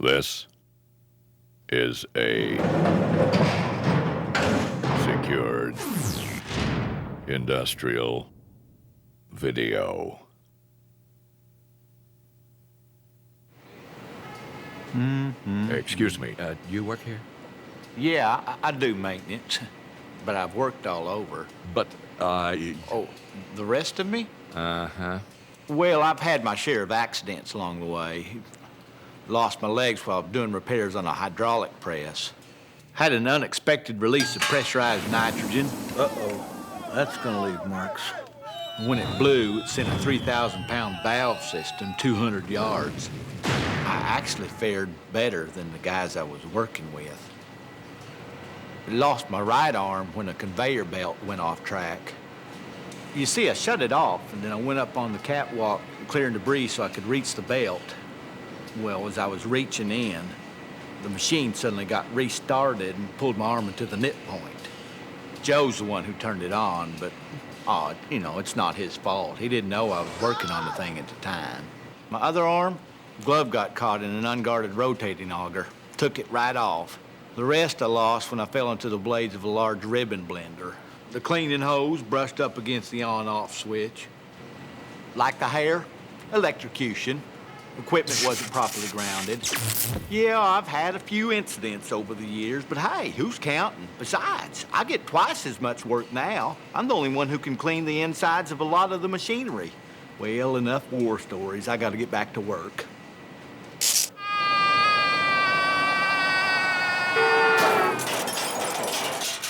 This is a secured industrial video. Excuse me. You work here? Yeah, I do maintenance, but I've worked all over. But, Oh, the rest of me? Uh-huh. Well, I've had my share of accidents along the way. Lost my legs while doing repairs on a hydraulic press. Had an unexpected release of pressurized nitrogen. Uh-oh, that's gonna leave marks. When it blew, it sent a 3,000-pound valve system 200 yards. I actually fared better than the guys I was working with. Lost my right arm when a conveyor belt went off track. You see, I shut it off, and then I went up on the catwalk clearing debris so I could reach the belt. Well, as I was reaching in, the machine suddenly got restarted and pulled my arm into the nip point. Joe's the one who turned it on, but, it's not his fault. He didn't know I was working on the thing at the time. My other arm, glove got caught in an unguarded rotating auger. Took it right off. The rest I lost when I fell into the blades of a large ribbon blender. The cleaning hose brushed up against the on-off switch. Like the hair, electrocution. Equipment wasn't properly grounded. Yeah, I've had a few incidents over the years, but hey, who's counting? Besides, I get twice as much work now. I'm the only one who can clean the insides of a lot of the machinery. Well, enough war stories. I gotta get back to work.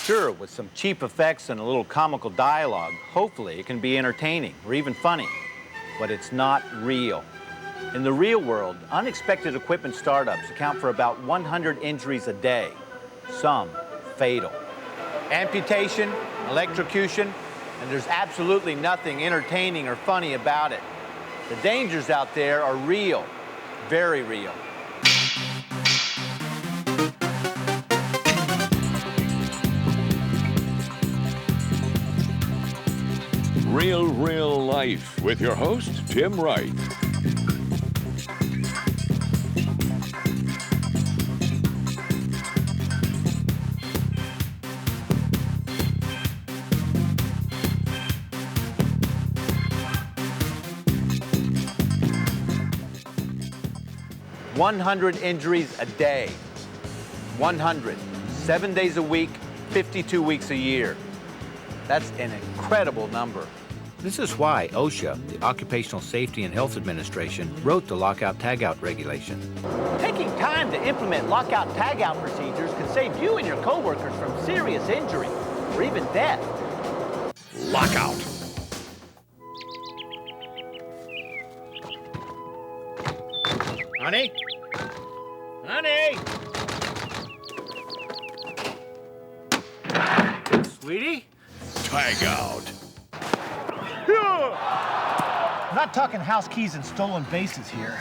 Sure, with some cheap effects and a little comical dialogue, hopefully it can be entertaining or even funny. But it's not real. In the real world, unexpected equipment startups account for about 100 injuries a day, some fatal. Amputation, electrocution, and there's absolutely nothing entertaining or funny about it. The dangers out there are real, very real. Real Life with your host, Tim Wright. "100 injuries a day. 100. 7 days a week, 52 weeks a year. That's an incredible number. This is why OSHA, the Occupational Safety and Health Administration, wrote the Lockout Tagout regulation. Taking time to implement lockout tagout procedures can save you and your coworkers from serious injury or even death. Lockout. Honey? Honey? Sweetie? Tagout. I'm not talking house keys and stolen bases here.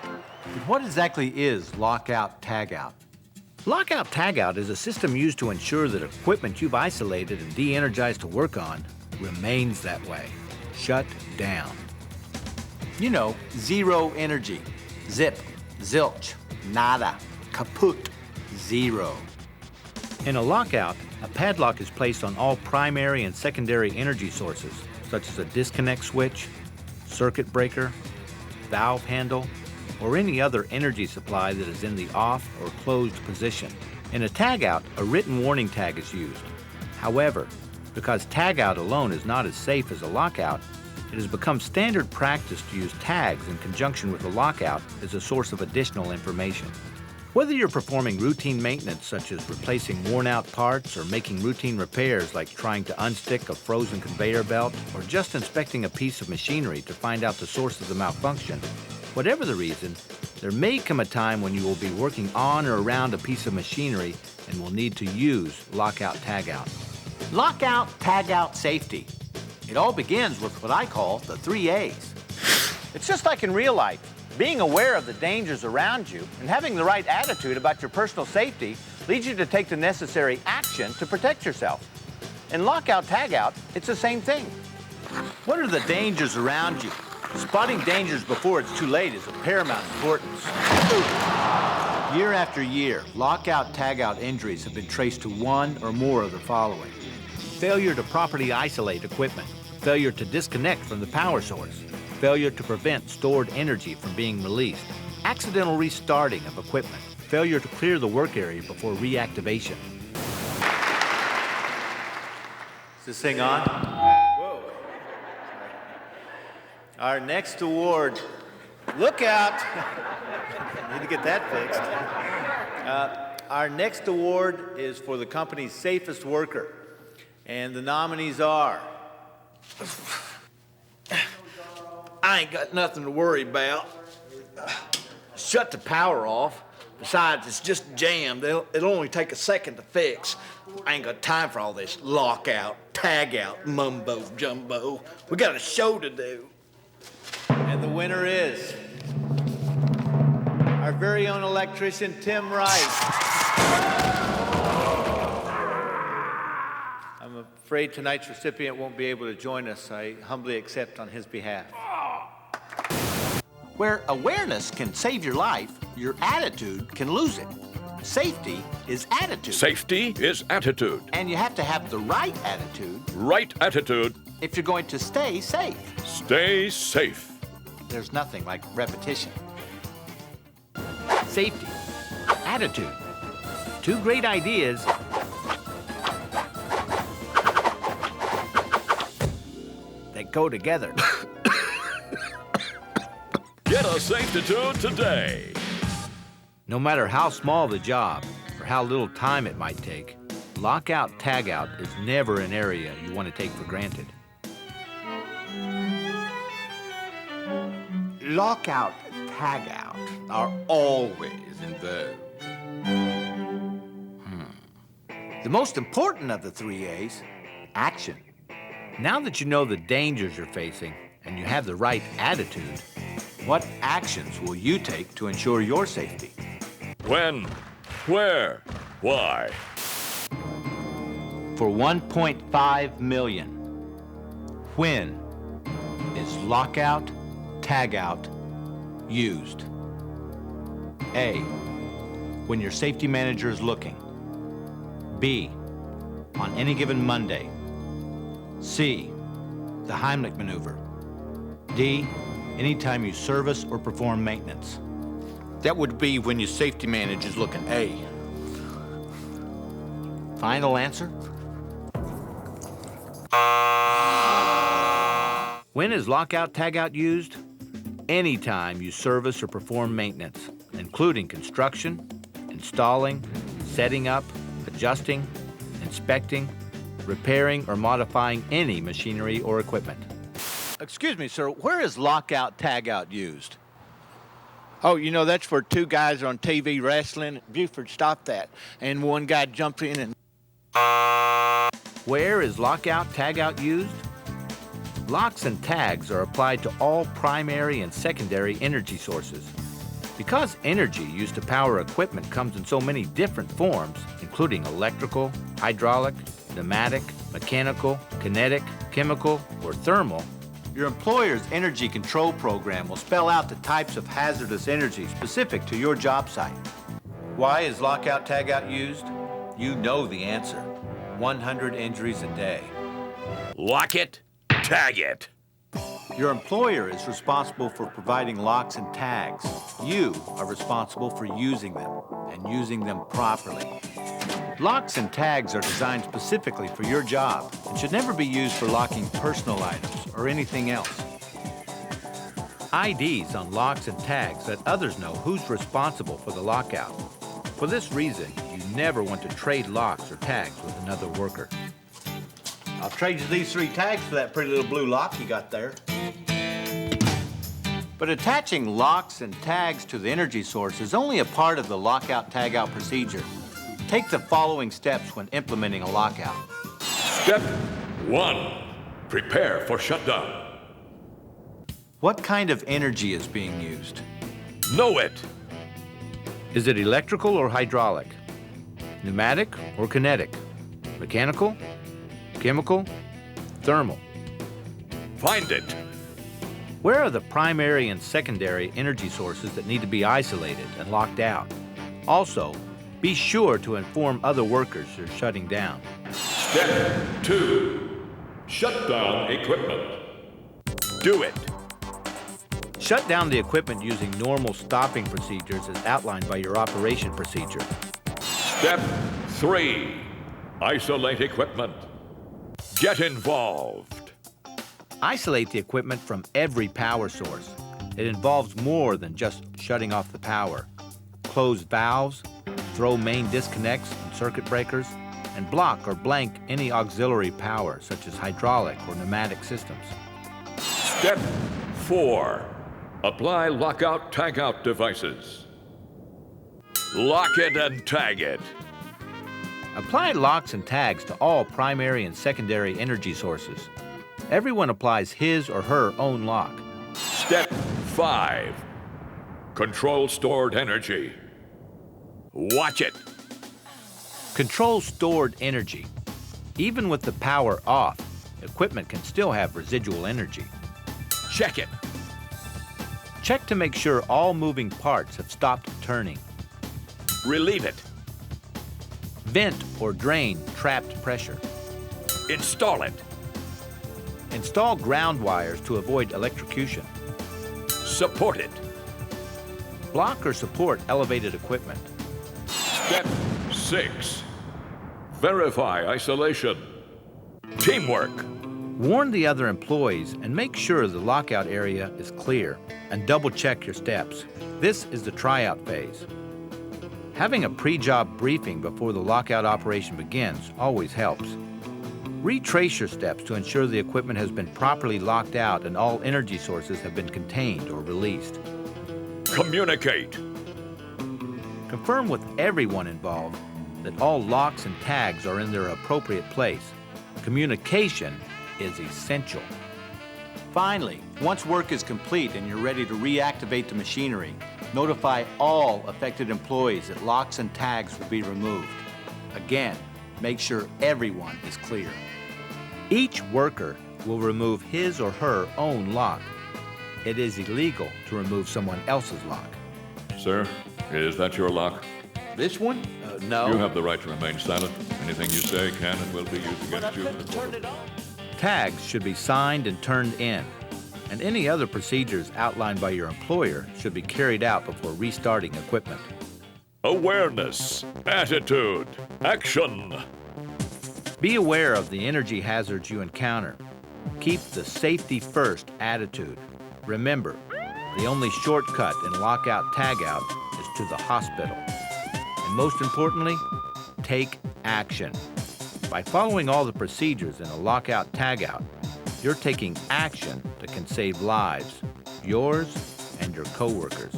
But what exactly is Lockout Tagout? Lockout Tagout is a system used to ensure that equipment you've isolated and de-energized to work on remains that way. Shut down. You know, zero energy. Zip, zilch, nada, kaput, zero. In a lockout, a padlock is placed on all primary and secondary energy sources, such as a disconnect switch, circuit breaker, valve handle, or any other energy supply that is in the off or closed position. In a tagout, a written warning tag is used. However, because tagout alone is not as safe as a lockout, it has become standard practice to use tags in conjunction with a lockout as a source of additional information. Whether you're performing routine maintenance such as replacing worn-out parts or making routine repairs like trying to unstick a frozen conveyor belt or just inspecting a piece of machinery to find out the source of the malfunction, whatever the reason, there may come a time when you will be working on or around a piece of machinery and will need to use Lockout Tagout. Lockout Tagout safety. It all begins with what I call the 3 A's. It's just like in real life. Being aware of the dangers around you and having the right attitude about your personal safety leads you to take the necessary action to protect yourself. In Lockout Tagout, it's the same thing. What are the dangers around you? Spotting dangers before it's too late is of paramount importance. Year after year, lockout tagout injuries have been traced to one or more of the following: failure to properly isolate equipment, failure to disconnect from the power source, failure to prevent stored energy from being released, accidental restarting of equipment, failure to clear the work area before reactivation. Is this thing on? Whoa. Our next award, look out. Need to get that fixed. Our next award is for the company's safest worker. And the nominees are... I ain't got nothing to worry about. Shut the power off. Besides, it's just jammed. It'll only take a second to fix. I ain't got time for all this lockout, tagout, mumbo jumbo. We got a show to do. And the winner is our very own electrician, Tim Wright. I'm afraid tonight's recipient won't be able to join us. I humbly accept on his behalf. Where awareness can save your life, your attitude can lose it. Safety is attitude. Safety is attitude. And you have to have the right attitude Right attitude. if you're going to stay safe. Stay safe. There's nothing like repetition. Safety, attitude, two great ideas that go together. Get a safety-tude today. No matter how small the job or how little time it might take, lockout tagout is never an area you want to take for granted. Lockout tagout are always in vogue. The most important of the 3 A's, action. Now that you know the dangers you're facing and you have the right attitude, what actions will you take to ensure your safety? When? Where? Why? For 1.5 million, when is lockout tagout used? A, when your safety manager is looking. B, on any given Monday. C, the Heimlich maneuver. D, anytime you service or perform maintenance. That would be when your safety manager is looking. A. Final answer? When is lockout tagout used? Anytime you service or perform maintenance, including construction, installing, setting up, adjusting, inspecting, repairing, or modifying any machinery or equipment. Excuse me, sir, where is lockout tagout used? Oh, you know, that's for two guys on TV wrestling. Buford stopped that. And one guy jumped in and... Where is lockout tagout used? Locks and tags are applied to all primary and secondary energy sources. Because energy used to power equipment comes in so many different forms, including electrical, hydraulic, pneumatic, mechanical, kinetic, chemical, or thermal, your employer's energy control program will spell out the types of hazardous energy specific to your job site. Why is lockout tagout used? You know the answer. 100 injuries a day. Lock it, tag it. Your employer is responsible for providing locks and tags. You are responsible for using them and using them properly. Locks and tags are designed specifically for your job and should never be used for locking personal items or anything else. IDs on locks and tags let others know who's responsible for the lockout. For this reason, you never want to trade locks or tags with another worker. I'll trade you these 3 tags for that pretty little blue lock you got there. But attaching locks and tags to the energy source is only a part of the lockout tagout procedure. Take the following steps when implementing a lockout. Step 1. Prepare for shutdown. What kind of energy is being used? Know it. Is it electrical or hydraulic? Pneumatic or kinetic? Mechanical? Chemical? Thermal? Find it. Where are the primary and secondary energy sources that need to be isolated and locked out? Also, be sure to inform other workers you're shutting down. Step 2. Shut down equipment. Do it. Shut down the equipment using normal stopping procedures as outlined by your operation procedure. Step 3. Isolate equipment. Get involved. Isolate the equipment from every power source. It involves more than just shutting off the power. Close valves, throw main disconnects and circuit breakers, and block or blank any auxiliary power, such as hydraulic or pneumatic systems. Step 4. Apply lockout tagout devices. Lock it and tag it. Apply locks and tags to all primary and secondary energy sources. Everyone applies his or her own lock. Step 5. Control stored energy. Watch it. Control stored energy. Even with the power off, equipment can still have residual energy. Check it. Check to make sure all moving parts have stopped turning. Relieve it. Vent or drain trapped pressure. Install it. Install ground wires to avoid electrocution. Support it. Block or support elevated equipment. Step 6. Verify isolation. Teamwork. Warn the other employees and make sure the lockout area is clear, and double check your steps. This is the tryout phase. Having a pre-job briefing before the lockout operation begins always helps. Retrace your steps to ensure the equipment has been properly locked out and all energy sources have been contained or released. Communicate. Confirm with everyone involved that all locks and tags are in their appropriate place. Communication is essential. Finally, once work is complete and you're ready to reactivate the machinery, notify all affected employees that locks and tags will be removed. Again, make sure everyone is clear. Each worker will remove his or her own lock. It is illegal to remove someone else's lock. Sir, is that your lock? This one? No. You have the right to remain silent. Anything you say can and will be used against you. Tags should be signed and turned in, and any other procedures outlined by your employer should be carried out before restarting equipment. Awareness, attitude, action. Be aware of the energy hazards you encounter. Keep the safety first attitude. Remember, the only shortcut in lockout tagout is to the hospital. And most importantly, take action. By following all the procedures in a lockout tagout, you're taking action that can save lives, yours and your coworkers.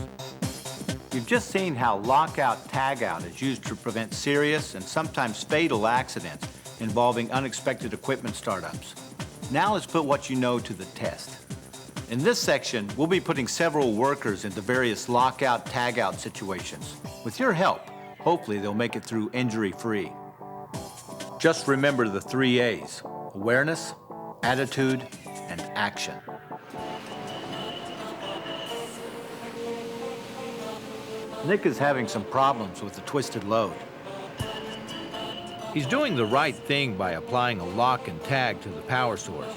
You've just seen how lockout tagout is used to prevent serious and sometimes fatal accidents involving unexpected equipment startups. Now let's put what you know to the test. In this section, we'll be putting several workers into various lockout tagout situations. With your help, hopefully they'll make it through injury-free. Just remember the 3 A's: awareness, attitude, and action. Nick is having some problems with the twisted load. He's doing the right thing by applying a lock and tag to the power source.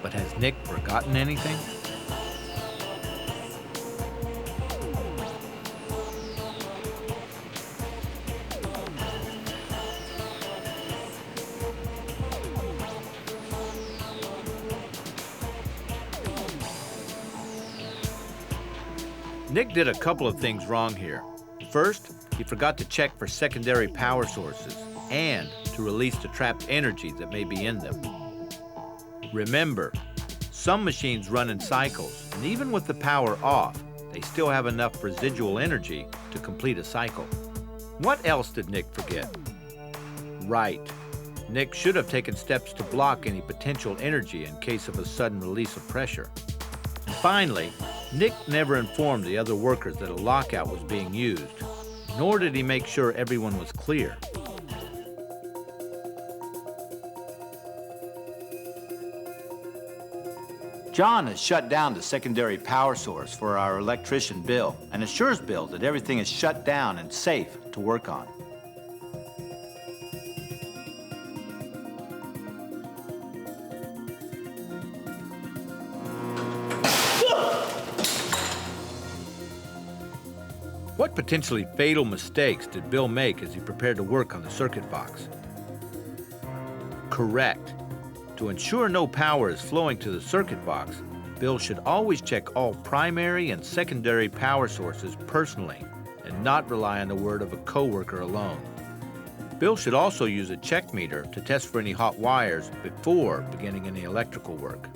But has Nick forgotten anything? Nick did a couple of things wrong here. First, he forgot to check for secondary power sources and to release the trapped energy that may be in them. Remember, some machines run in cycles, and even with the power off, they still have enough residual energy to complete a cycle. What else did Nick forget? Right. Nick should have taken steps to block any potential energy in case of a sudden release of pressure. And finally, Nick never informed the other workers that a lockout was being used, nor did he make sure everyone was clear. John has shut down the secondary power source for our electrician Bill and assures Bill that everything is shut down and safe to work on. What potentially fatal mistakes did Bill make as he prepared to work on the circuit box? Correct. To ensure no power is flowing to the circuit box, Bill should always check all primary and secondary power sources personally and not rely on the word of a coworker alone. Bill should also use a check meter to test for any hot wires before beginning any electrical work.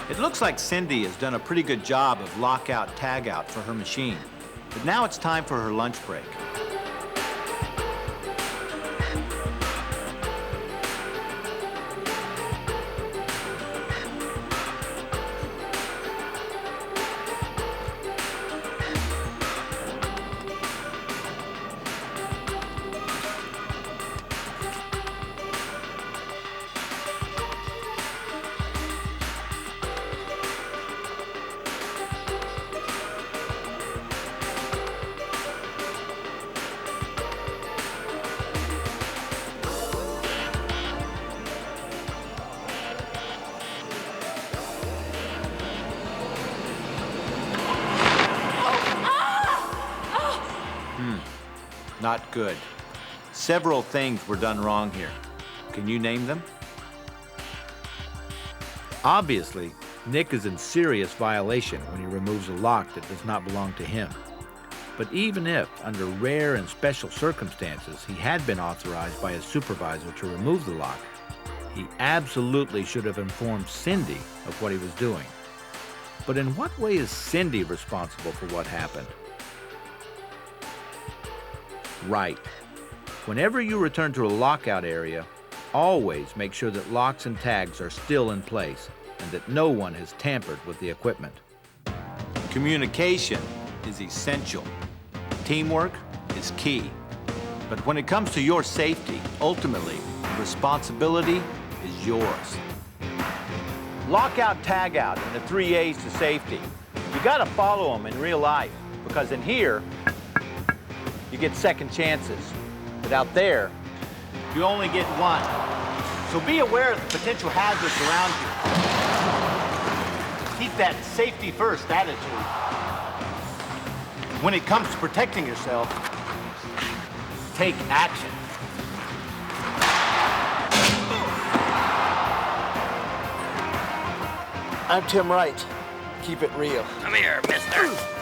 It looks like Cindy has done a pretty good job of lockout tagout for her machine, but now it's time for her lunch break. Not good. Several things were done wrong here. Can you name them? Obviously, Nick is in serious violation when he removes a lock that does not belong to him. But even if, under rare and special circumstances, he had been authorized by his supervisor to remove the lock, he absolutely should have informed Cindy of what he was doing. But in what way is Cindy responsible for what happened? Right. Whenever you return to a lockout area, always make sure that locks and tags are still in place and that no one has tampered with the equipment. Communication is essential. Teamwork is key. But when it comes to your safety, ultimately, the responsibility is yours. Lockout tagout and the 3 A's to safety. You gotta follow them in real life, because in here, you get second chances. But out there, you only get one. So be aware of the potential hazards around you. Keep that safety first attitude. When it comes to protecting yourself, take action. I'm Tim Wright. Keep it real. Come here, mister.